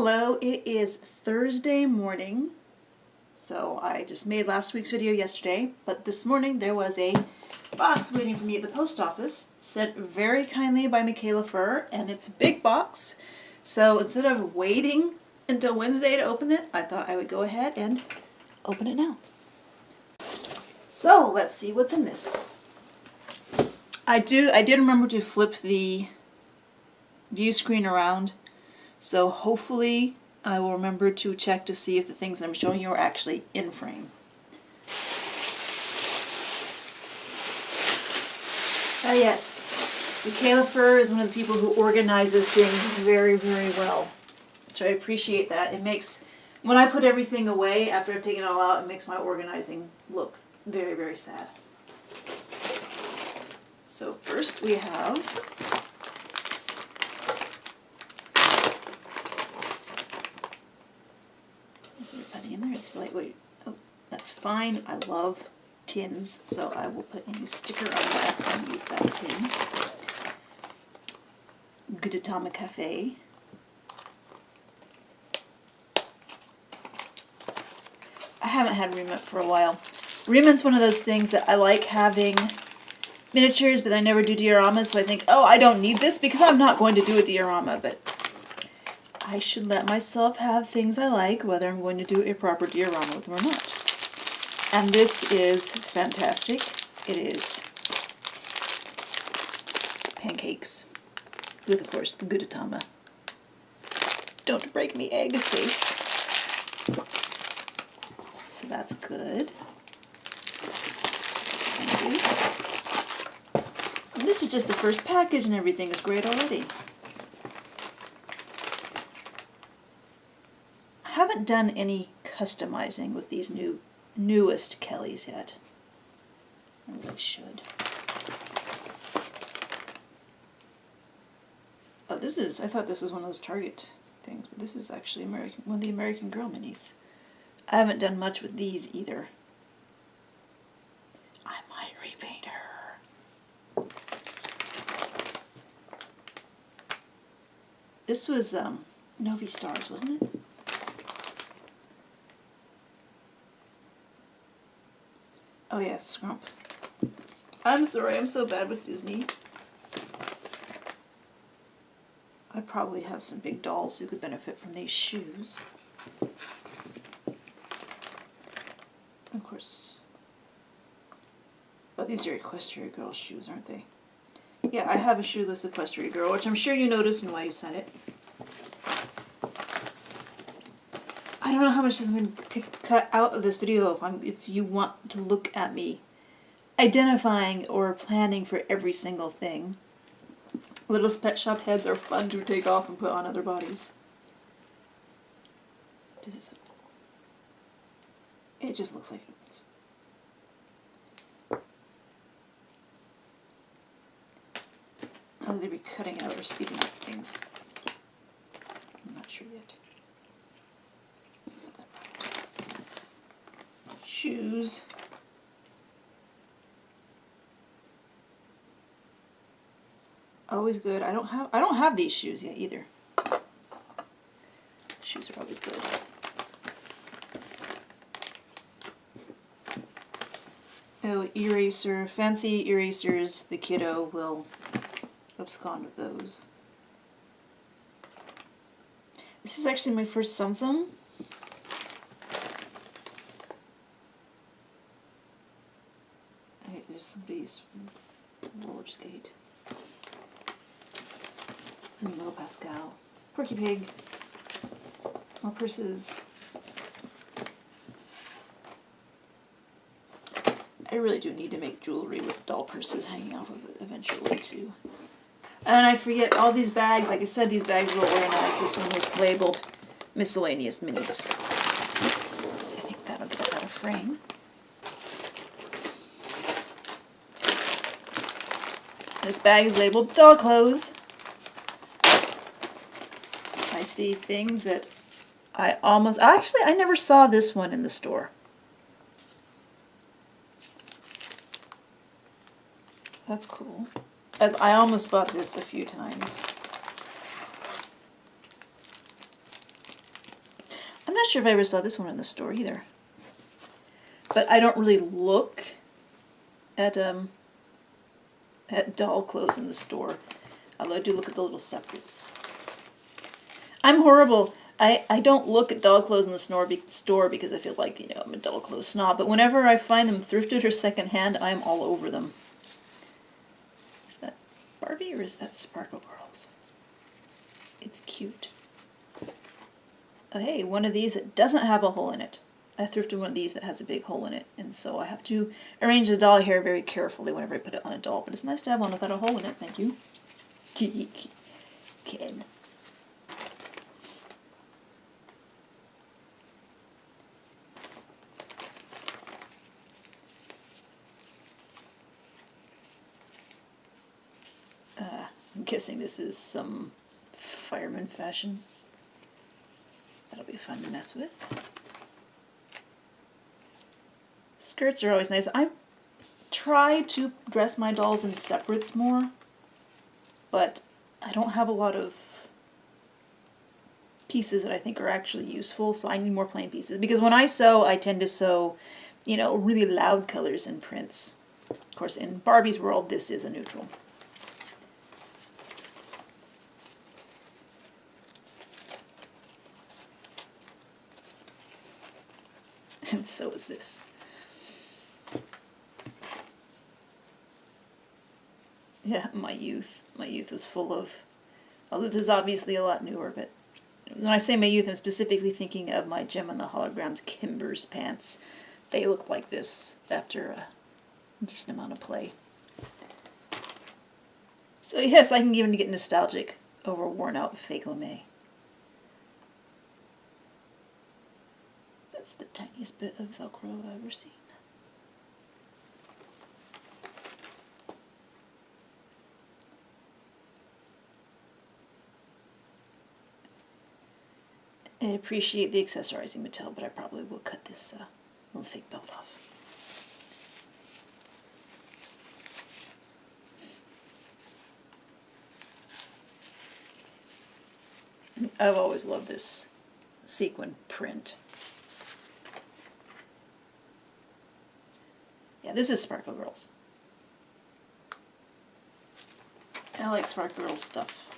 Hello, it is Thursday morning. So I just made last week's video yesterday, but this morning there was a box waiting for me at the post office, sent very kindly by MikaylaFurrh, and it's a big box. So instead of waiting until Wednesday to open it, I thought I would go ahead and open it now. So let's see what's in this. I did remember to flip the view screen around, so hopefully I will remember to check to see if the things that I'm showing you are actually in frame. Ah yes, MikaylaFurrh is one of the people who organizes things very, very well. So I appreciate that. It makes, when I put everything away after I've taken it all out, it makes my organizing look very, very sad. So first we have is there putty in there? It's lightweight. Oh, that's fine. I love tins, so I will put a new sticker on that and use that tin. Gudetama Cafe. I haven't had Remint for a while. Remint's one of those things that I like having miniatures, but I never do dioramas, so I think, oh, I don't need this because I'm not going to do a diorama, but I should let myself have things I like, whether I'm going to do a proper diorama with them or not. And this is fantastic. It is pancakes with, of course, the Gudetama "Don't break me" egg face. So that's good. Thank you. And this is just the first package and everything is great already. I haven't done any customizing with these newest Kellys yet. I really should. Oh, this is, I thought this was one of those Target things, but this is actually one of the American Girl minis. I haven't done much with these either. I might repaint her. This was Novi Stars, wasn't it? Oh yeah, Scrump. I'm sorry, I'm so bad with Disney. I probably have some big dolls who could benefit from these shoes. Of course. Oh, these are Equestria Girl shoes, aren't they? Yeah, I have a shoeless Equestria Girl, which I'm sure you noticed and why you sent it. I don't know how much I'm going to cut out of this video if you want to look at me identifying or planning for every single thing. Little pet shop heads are fun to take off and put on other bodies. Does it? It just looks like it. I'll either be cutting out or speeding up things. I'm not sure yet. Shoes. Always good. I don't have these shoes yet either. Shoes are always good. Oh, eraser. Fancy erasers. The kiddo will abscond with those. This is actually my first Tsum. Hey, there's somebody's roller skate. And Little Pascal. Porky Pig. More purses. I really do need to make jewelry with doll purses hanging off of it eventually too. And I forget, all these bags, like I said, these bags were organized. This one was labeled Miscellaneous Minis. So I think that'll get out of frame. This bag is labeled Doll Clothes. I see things that actually I never saw this one in the store. That's cool. I almost bought this a few times. I'm not sure if I ever saw this one in the store either. But I don't really look at doll clothes in the store. Although I do look at the little separates. I'm horrible. I don't look at doll clothes in the store because I feel like, you know, I'm a doll clothes snob. But whenever I find them thrifted or secondhand, I'm all over them. Is that Barbie or is that Sparkle Girls? It's cute. Oh, hey, one of these that doesn't have a hole in it. I thrifted one of these that has a big hole in it, and so I have to arrange the doll hair very carefully whenever I put it on a doll. But it's nice to have one without a hole in it, thank you. Kid. I'm guessing this is some fireman fashion. That'll be fun to mess with. Skirts are always nice. I try to dress my dolls in separates more, but I don't have a lot of pieces that I think are actually useful, so I need more plain pieces. Because when I sew, I tend to sew, you know, really loud colors and prints. Of course, in Barbie's world, this is a neutral. And so is this. Yeah, my youth. My youth was full of, although this is obviously a lot newer, but when I say my youth, I'm specifically thinking of my Gem and the Holograms Kimber's pants. They look like this after a decent amount of play. So yes, I can even get nostalgic over worn out fake lame. That's the tiniest bit of Velcro I've ever seen. I appreciate the accessorizing, Mattel, but I probably will cut this little fake belt off. I've always loved this sequin print. Yeah, this is Sparkle Girls. I like Sparkle Girls stuff.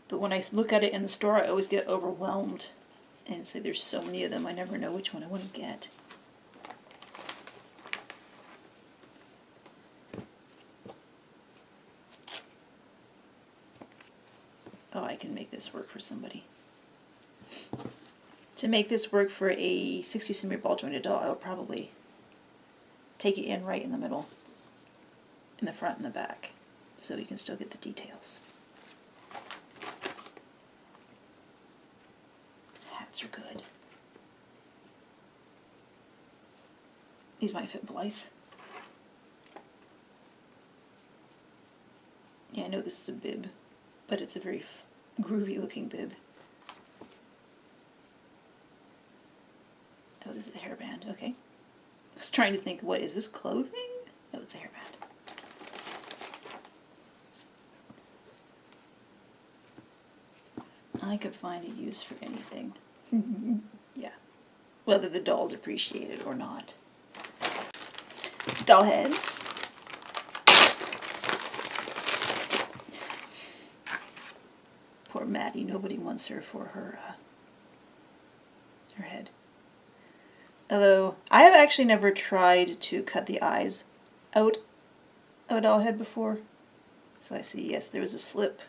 But when I look at it in the store, I always get overwhelmed and say there's so many of them, I never know which one I want to get. Oh, I can make this work for somebody. To make this work for a 60cm ball jointed doll, I would probably take it in right in the middle, in the front and the back, so you can still get the details. Hats are good. These might fit Blythe. Yeah, I know this is a bib, but it's a very groovy looking bib. Oh, this is a hairband, okay. I was trying to think, what, is this clothing? No, it's a hairband. I could find a use for anything. Yeah. Whether the dolls appreciate it or not. Doll heads. Poor Maddie, nobody wants her for her head. Although, I have actually never tried to cut the eyes out of a doll head before. So I see, yes, there was a slip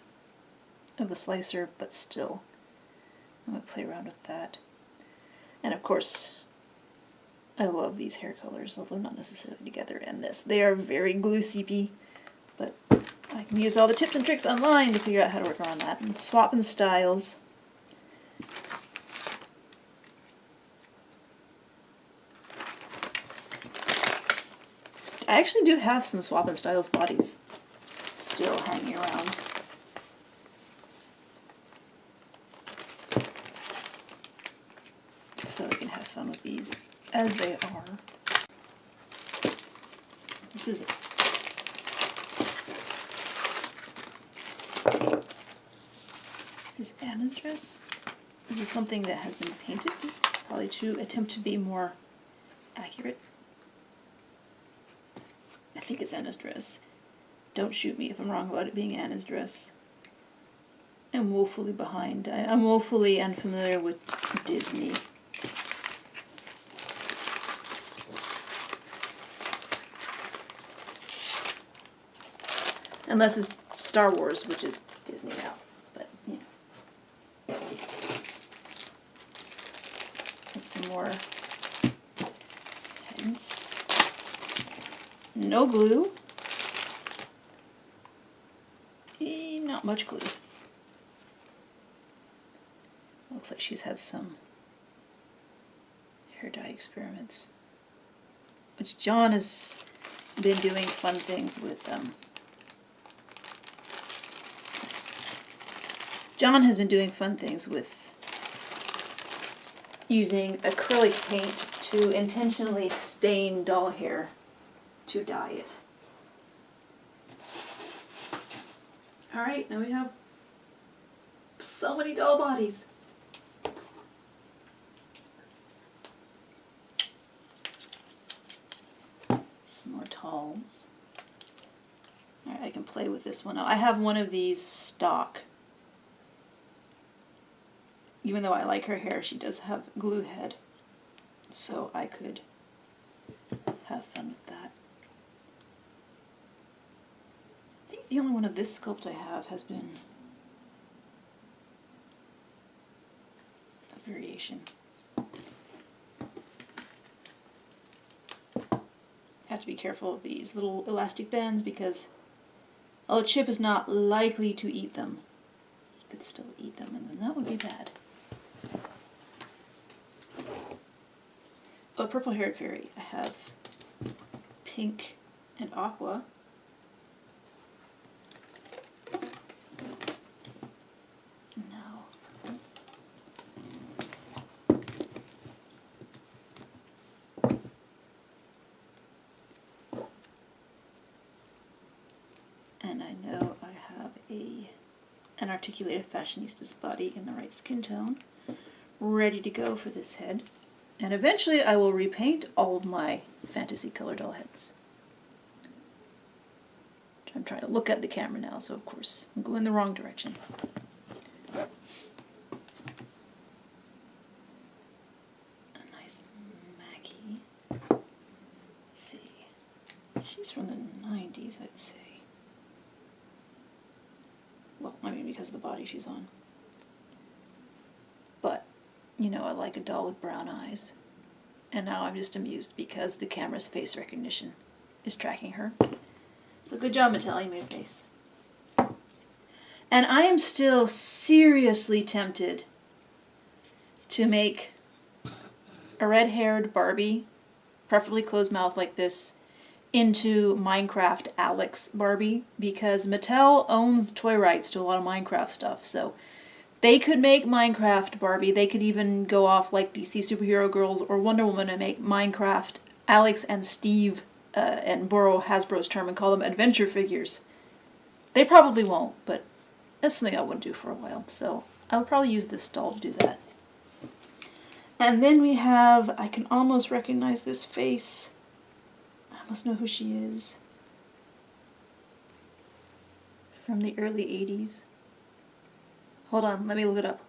of the slicer, but still, I'm going to play around with that. And of course, I love these hair colors, although not necessarily together, and this. They are very glue-seepy, but I can use all the tips and tricks online to figure out how to work around that. And swapping styles. I actually do have some Swap and Styles bodies still hanging around. So we can have fun with these as they are. This is Anna's dress? This is something that has been painted, probably to attempt to be more accurate. I think it's Anna's dress. Don't shoot me if I'm wrong about it being Anna's dress. I'm woefully behind. I'm woefully unfamiliar with Disney. Unless it's Star Wars, which is Disney now. But, you know. And some more pens. No glue. Not much glue. Looks like she's had some hair dye experiments. Which John has been doing fun things with them. John has been doing fun things with using acrylic paint to intentionally stain doll hair to dye it. Alright, now we have so many doll bodies. Some more towels. Alright, I can play with this one. Now, I have one of these stock. Even though I like her hair, she does have glue head. So I could have fun with that. I think the only one of this sculpt I have has been a variation. I have to be careful of these little elastic bands because although Chip is not likely to eat them, he could still eat them and then that would be bad. Oh, purple haired fairy. I have pink and aqua. No. And I know I have an articulated fashionista's body in the right skin tone, ready to go for this head. And eventually I will repaint all of my fantasy color doll heads. I'm trying to look at the camera now, so of course I'm going the wrong direction. A nice Maggie. Let's see. She's from the 90s, I'd say. Well, I mean because of the body she's on. But you know, I like a doll with brown eyes. And now I'm just amused because the camera's face recognition is tracking her. So good job, Mattel, you made a face. And I am still seriously tempted to make a red-haired Barbie, preferably closed mouth like this, into Minecraft Alex Barbie, because Mattel owns the toy rights to a lot of Minecraft stuff, so they could make Minecraft Barbie. They could even go off like DC Superhero Girls or Wonder Woman and make Minecraft Alex and Steve and borrow Hasbro's term and call them adventure figures. They probably won't, but that's something I wouldn't do for a while. So I'll probably use this doll to do that. And then we have, I can almost recognize this face. I almost know who she is. From the early 80s. Hold on, let me look it up.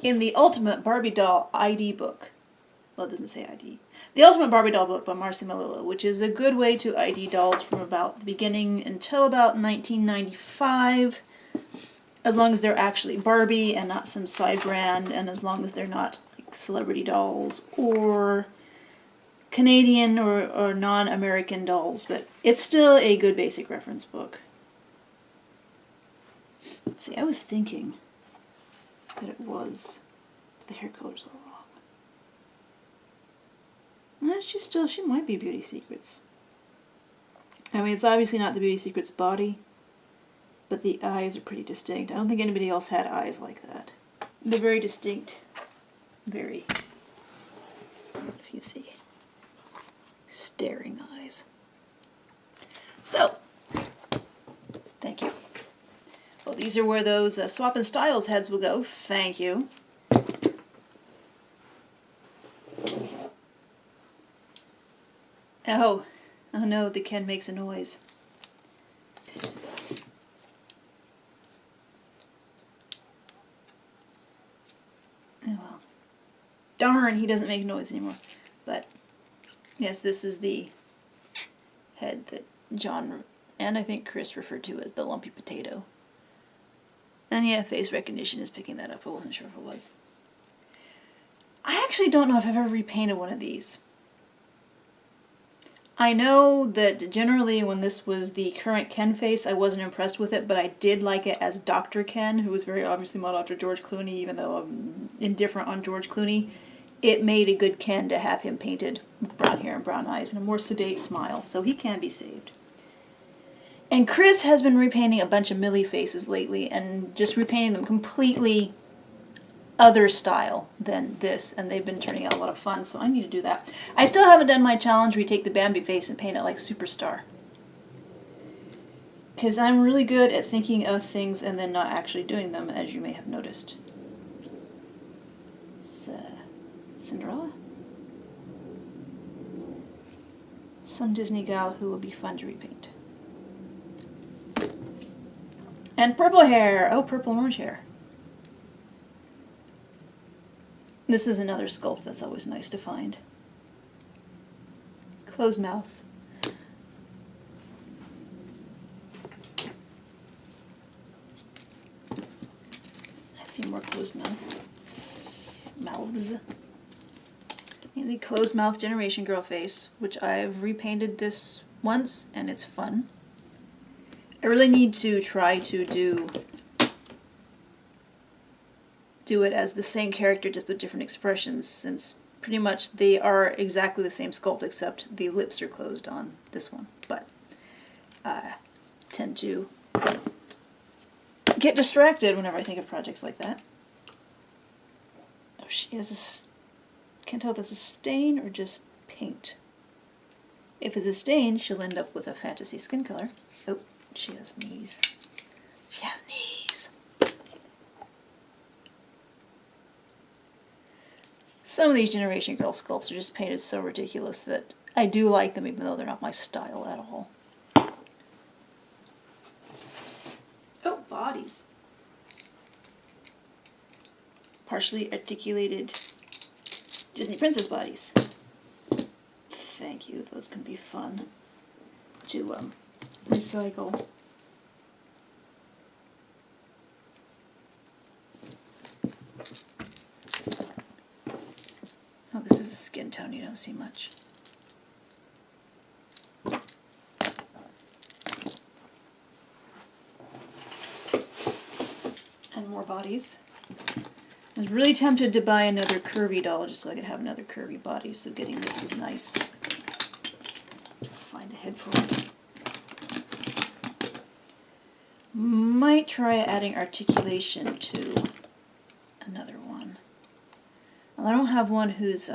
In the Ultimate Barbie Doll ID book, well, it doesn't say ID, the Ultimate Barbie Doll book by Marcy Melillo, which is a good way to ID dolls from about the beginning until about 1995, as long as they're actually Barbie and not some side brand, and as long as they're not like celebrity dolls or Canadian or non-American dolls, but it's still a good basic reference book. Let's see, I was thinking that it was, but the hair color's all wrong. She might be Beauty Secrets. I mean, it's obviously not the Beauty Secrets body, but the eyes are pretty distinct. I don't think anybody else had eyes like that. They're very distinct. Very, if you can see, staring eyes. So, thank you. Oh, these are where those Swap and Styles heads will go. Thank you. Oh, oh no, the Ken makes a noise. Oh well. Darn, he doesn't make noise anymore. But, yes, this is the head that John and I think Chris referred to as the lumpy potato. And yeah, face recognition is picking that up. I wasn't sure if it was. I actually don't know if I've ever repainted one of these. I know that generally when this was the current Ken face, I wasn't impressed with it, but I did like it as Dr. Ken, who was very obviously modeled after George Clooney, even though I'm indifferent on George Clooney. It made a good Ken to have him painted with brown hair and brown eyes and a more sedate smile, so he can be saved. And Chris has been repainting a bunch of Millie faces lately and just repainting them completely other style than this, and they've been turning out a lot of fun, so I need to do that. I still haven't done my challenge where you take the Bambi face and paint it like Superstar. Because I'm really good at thinking of things and then not actually doing them, as you may have noticed. Cinderella? Some Disney gal who will be fun to repaint. And purple hair! Oh, purple orange hair. This is another sculpt that's always nice to find. Closed mouth. I see more closed mouths. And the closed mouth Generation Girl face, which I've repainted this once and it's fun. I really need to try to do it as the same character just with different expressions, since pretty much they are exactly the same sculpt except the lips are closed on this one. But I tend to get distracted whenever I think of projects like that. Oh, she has a... can't tell if that's a stain or just paint. If it's a stain, she'll end up with a fantasy skin color. Oh, she has knees. She has knees. Some of these Generation Girl sculpts are just painted so ridiculous that I do like them even though they're not my style at all. Oh, bodies. Partially articulated Disney princess bodies. Thank you, those can be fun to recycle. Oh, this is a skin tone you don't see much. And more bodies. I was really tempted to buy another curvy doll just so I could have another curvy body, so getting this is nice. Find a head for it. Might try adding articulation to another one. Well, I don't have one whose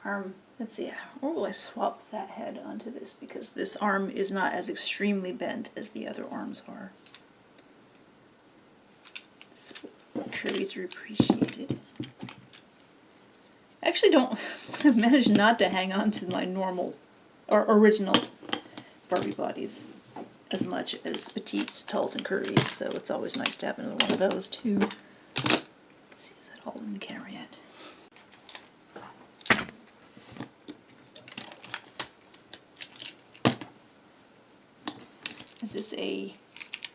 arm, let's see, or will I swap that head onto this because this arm is not as extremely bent as the other arms are. Curvies are appreciated. I actually don't, I've managed not to hang on to my normal or original Barbie bodies as much as petites, talls, and curvies, so it's always nice to have another one of those too. Let's see, is that all in the camera yet? Is this a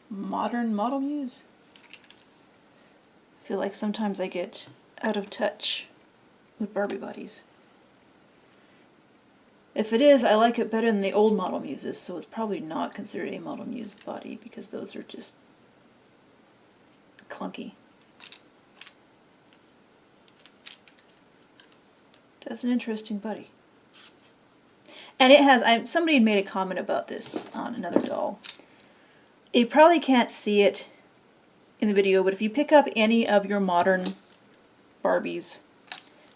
modern model muse? I feel like sometimes I get out of touch with Barbie bodies. If it is, I like it better than the old model muses, so it's probably not considered a model muse body because those are just clunky. That's an interesting body. And it has, somebody made a comment about this on another doll. You probably can't see it in the video, but if you pick up any of your modern Barbies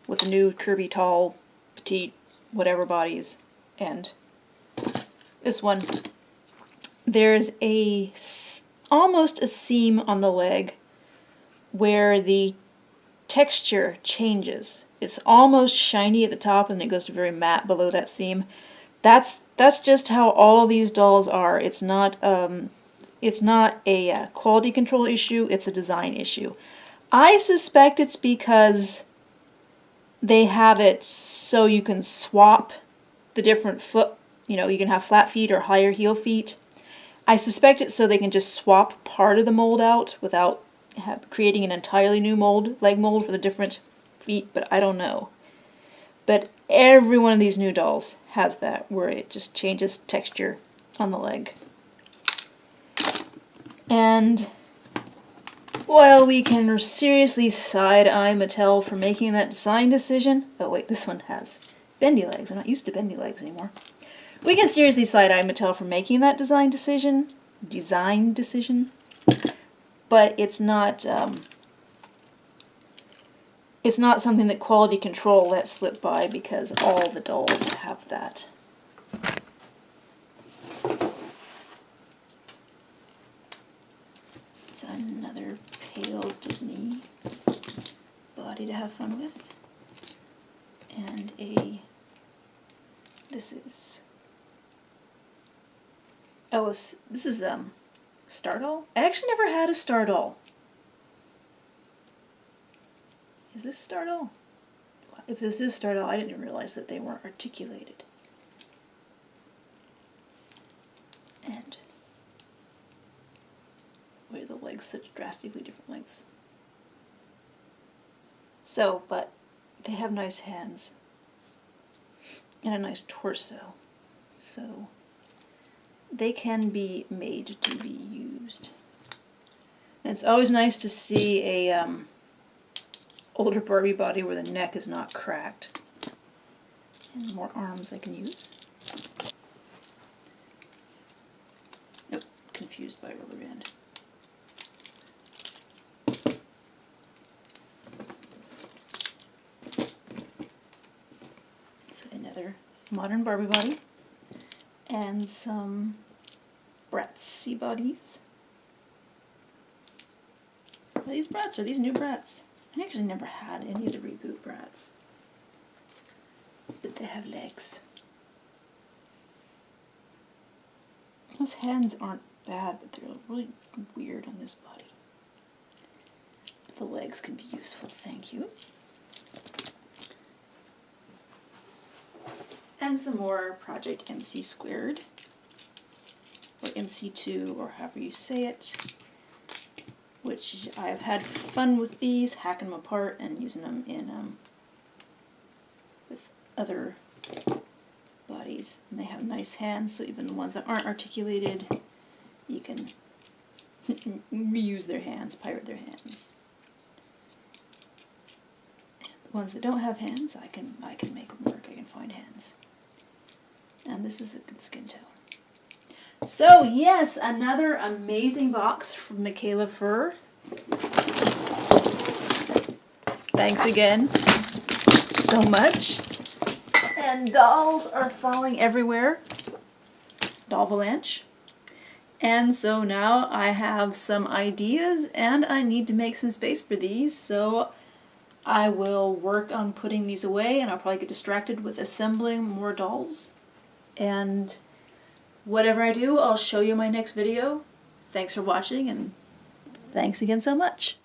with the new curvy, tall, petite, whatever bodies, and this one, there's almost a seam on the leg where the texture changes. It's almost shiny at the top and it goes to very matte below that seam. That's just how all these dolls are. It's not a quality control issue, it's a design issue. I suspect it's because they have it so you can swap the different foot, you know, you can have flat feet or higher heel feet. I suspect it's so they can just swap part of the mold out without creating an entirely new mold, leg mold for the different feet, but I don't know. But every one of these new dolls has that, where it just changes texture on the leg. And while we can seriously side-eye Mattel for making that design decision... Oh wait, this one has bendy legs. I'm not used to bendy legs anymore. We can seriously side-eye Mattel for making that design decision. But it's not something that quality control lets slip by, because all the dolls have that. It's another pale Disney body to have fun with. And this is Star Doll? I actually never had a Star Doll. Is this Star Doll? If this is Star Doll, I didn't realize that they weren't articulated. And why are the legs such drastically different lengths? So, but they have nice hands and a nice torso. So they can be made to be used. And it's always nice to see a older Barbie body where the neck is not cracked. And more arms I can use. Nope, confused by rubber band. So another modern Barbie body. And some Bratzy bodies. Are these Bratz? Are these new Bratz? I actually never had any of the reboot Bratz. But they have legs. Those hands aren't bad, but they're really weird on this body. But the legs can be useful, thank you. And some more Project MC Squared, or MC2, or however you say it, which I've had fun with these, hacking them apart and using them in with other bodies. And they have nice hands, so even the ones that aren't articulated, you can reuse their hands, pirate their hands. And the ones that don't have hands, I can make them work. I can find hands. And this is a good skin tone. So yes, another amazing box from MikaylaFurrh. Thanks again so much. And dolls are falling everywhere. Dollvalanche. And so now I have some ideas and I need to make some space for these, so I will work on putting these away, and I'll probably get distracted with assembling more dolls. And whatever I do, I'll show you in my next video. Thanks for watching, and thanks again so much.